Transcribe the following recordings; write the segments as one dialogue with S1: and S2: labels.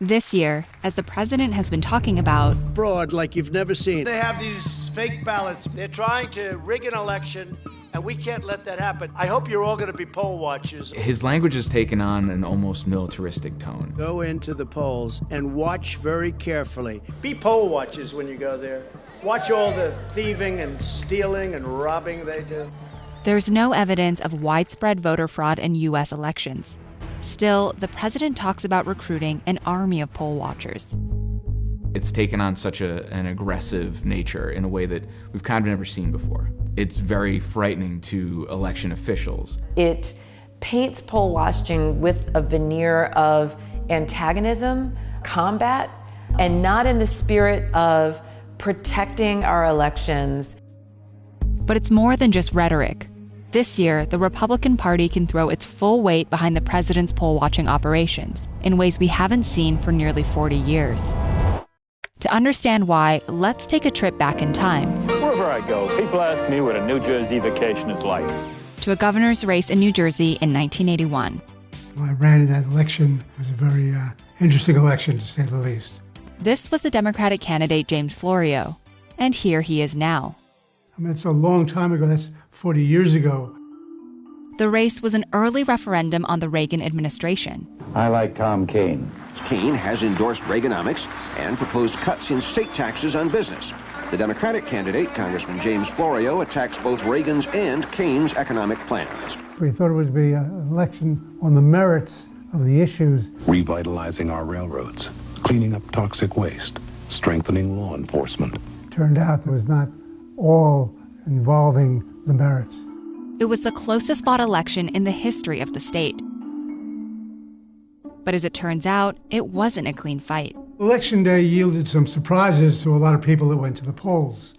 S1: This year, as the president has been talking about,
S2: fraud like you've never seen.
S3: They have these fake ballots. They're trying to rig an election, and we can't let that happen. I hope you're all going to be poll watchers.
S4: His language has taken on an almost militaristic tone.
S2: Go into the polls and watch very carefully.
S3: Be poll watchers when you go there. Watch all the thieving and stealing and robbing they do.
S1: There's no evidence of widespread voter fraud in U.S. elections. Still, the president talks about recruiting an army of poll watchers.
S4: It's taken on such an aggressive nature in a way that we've kind of never seen before. It's very frightening to election officials.
S5: It paints poll watching with a veneer of antagonism, combat, and not in the spirit of protecting our elections.
S1: But it's more than just rhetoric. This year, the Republican Party can throw its full weight behind the president's poll-watching operations in ways we haven't seen for nearly 40 years. To understand why, let's take a trip back in time.
S6: Wherever I go, people ask me what a New Jersey vacation is like.
S1: To a governor's race in New Jersey in 1981.
S7: When I ran in that election, it was a very interesting election, to say the least.
S1: This was the Democratic candidate James Florio, and here he is now.
S7: I mean, it's a long time ago. That's 40 years ago.
S1: The race was an early referendum on the Reagan administration.
S8: I like Tom Kean.
S9: Kean has endorsed Reaganomics and proposed cuts in state taxes on business. The Democratic candidate, Congressman James Florio, attacks both Reagan's and Kean's economic plans.
S7: We thought it would be an election on the merits of the issues.
S10: Revitalizing our railroads, cleaning up toxic waste, strengthening law enforcement.
S7: Turned out it was not all involving the merits.
S1: It was the closest fought election in the history of the state. But as it turns out, it wasn't a clean fight.
S7: Election day yielded some surprises to a lot of people that went to the polls,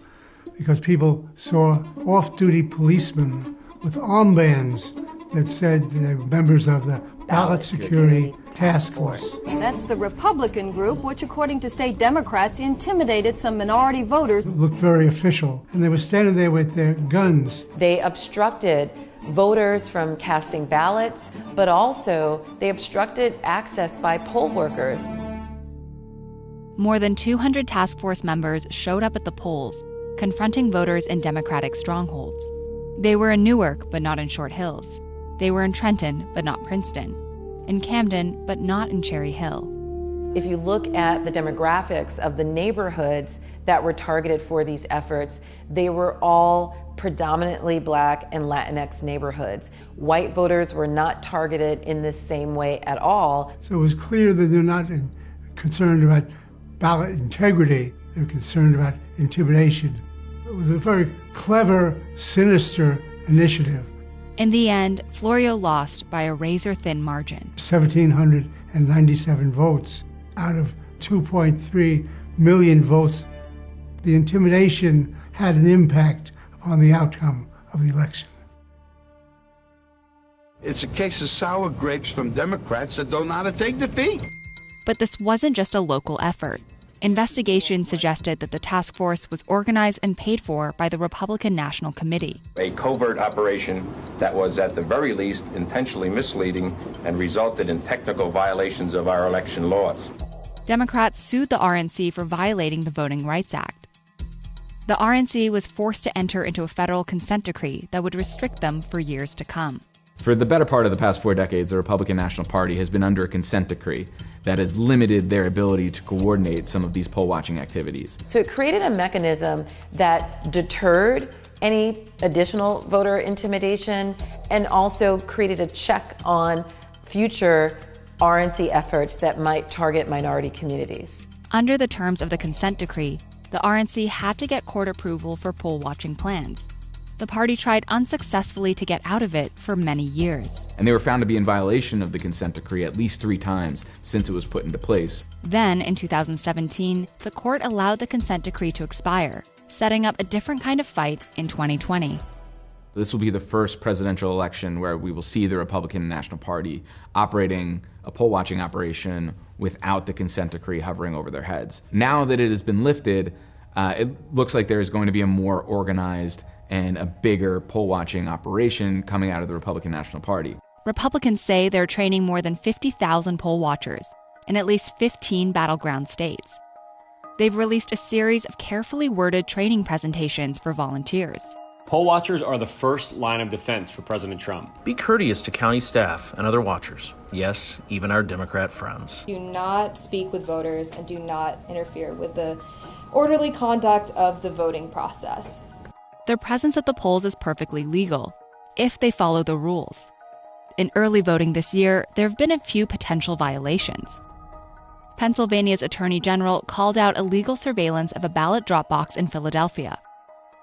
S7: because people saw off-duty policemen with armbands that said they were members of the Ballot Security Task Force.
S11: That's the Republican group, which, according to state Democrats, intimidated some minority voters.
S7: It looked very official, and they were standing there with their guns.
S5: They obstructed voters from casting ballots, but also they obstructed access by poll workers.
S1: More than 200 task force members showed up at the polls, confronting voters in Democratic strongholds. They were in Newark, but not in Short Hills. They were in Trenton, but not Princeton. In Camden, but not in Cherry Hill.
S5: If you look at the demographics of the neighborhoods that were targeted for these efforts, they were all predominantly Black and Latinx neighborhoods. White voters were not targeted in the same way at all.
S7: So it was clear that they're not concerned about ballot integrity, they're concerned about intimidation. It was a very clever, sinister initiative.
S1: In the end, Florio lost by a razor-thin margin.
S7: 1,797 votes out of 2.3 million votes. The intimidation had an impact on the outcome of the election.
S12: It's a case of sour grapes from Democrats that don't know how to take defeat.
S1: But this wasn't just a local effort. Investigations suggested that the task force was organized and paid for by the Republican National Committee.
S13: A covert operation that was at the very least intentionally misleading and resulted in technical violations of our election laws.
S1: Democrats sued the RNC for violating the Voting Rights Act. The RNC was forced to enter into a federal consent decree that would restrict them for years to come.
S4: For the better part of the past 4 decades, the Republican National Party has been under a consent decree that has limited their ability to coordinate some of these poll-watching activities.
S5: So it created a mechanism that deterred any additional voter intimidation and also created a check on future RNC efforts that might target minority communities.
S1: Under the terms of the consent decree, the RNC had to get court approval for poll-watching plans. The party tried unsuccessfully to get out of it for many years.
S4: And they were found to be in violation of the consent decree at least 3 times since it was put into place.
S1: Then, in 2017, the court allowed the consent decree to expire, setting up a different kind of fight in 2020.
S4: This will be the first presidential election where we will see the Republican National Party operating a poll-watching operation without the consent decree hovering over their heads. Now that it has been lifted, it looks like there is going to be a more organized and a bigger poll-watching operation coming out of the Republican National Party.
S1: Republicans say they're training more than 50,000 poll watchers, in at least 15 battleground states. They've released a series of carefully worded training presentations for volunteers.
S8: Poll watchers are the first line of defense for President Trump.
S14: Be courteous to county staff and other watchers. Yes, even our Democrat friends.
S15: Do not speak with voters and do not interfere with the orderly conduct of the voting process.
S1: Their presence at the polls is perfectly legal, if they follow the rules. In early voting this year, there have been a few potential violations. Pennsylvania's Attorney General called out illegal surveillance of a ballot drop box in Philadelphia.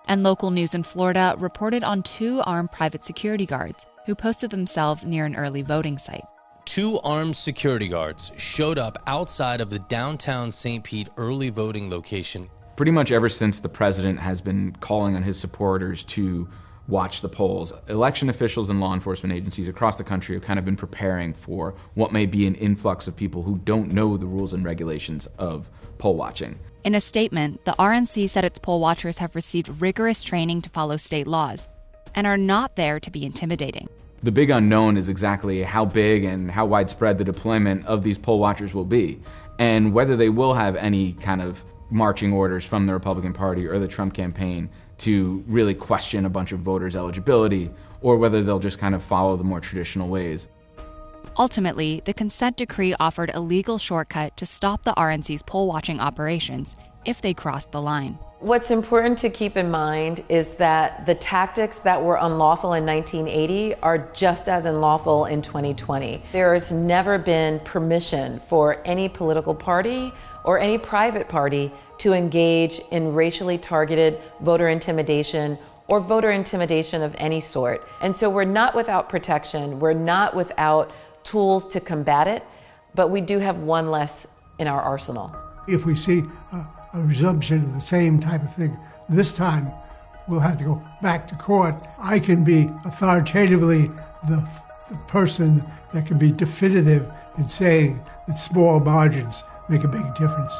S1: And local news in Florida reported on 2 armed private security guards who posted themselves near an early voting site.
S16: 2 armed security guards showed up outside of the downtown St. Pete early voting location.
S4: Pretty much ever since the president has been calling on his supporters to watch the polls, election officials and law enforcement agencies across the country have kind of been preparing for what may be an influx of people who don't know the rules and regulations of poll watching.
S1: In a statement, the RNC said its poll watchers have received rigorous training to follow state laws and are not there to be intimidating.
S4: The big unknown is exactly how big and how widespread the deployment of these poll watchers will be, and whether they will have any kind of marching orders from the Republican Party or the Trump campaign to really question a bunch of voters' eligibility, or whether they'll just kind of follow the more traditional ways.
S1: Ultimately, the consent decree offered a legal shortcut to stop the RNC's poll-watching operations if they crossed the line.
S5: What's important to keep in mind is that the tactics that were unlawful in 1980 are just as unlawful in 2020. There has never been permission for any political party or any private party to engage in racially targeted voter intimidation or voter intimidation of any sort. And so we're not without protection, we're not without tools to combat it, but we do have one less in our arsenal.
S7: If we see a resumption of the same type of thing this time, we'll have to go back to court. I can be authoritatively the person that can be definitive in saying that small margins make a big difference.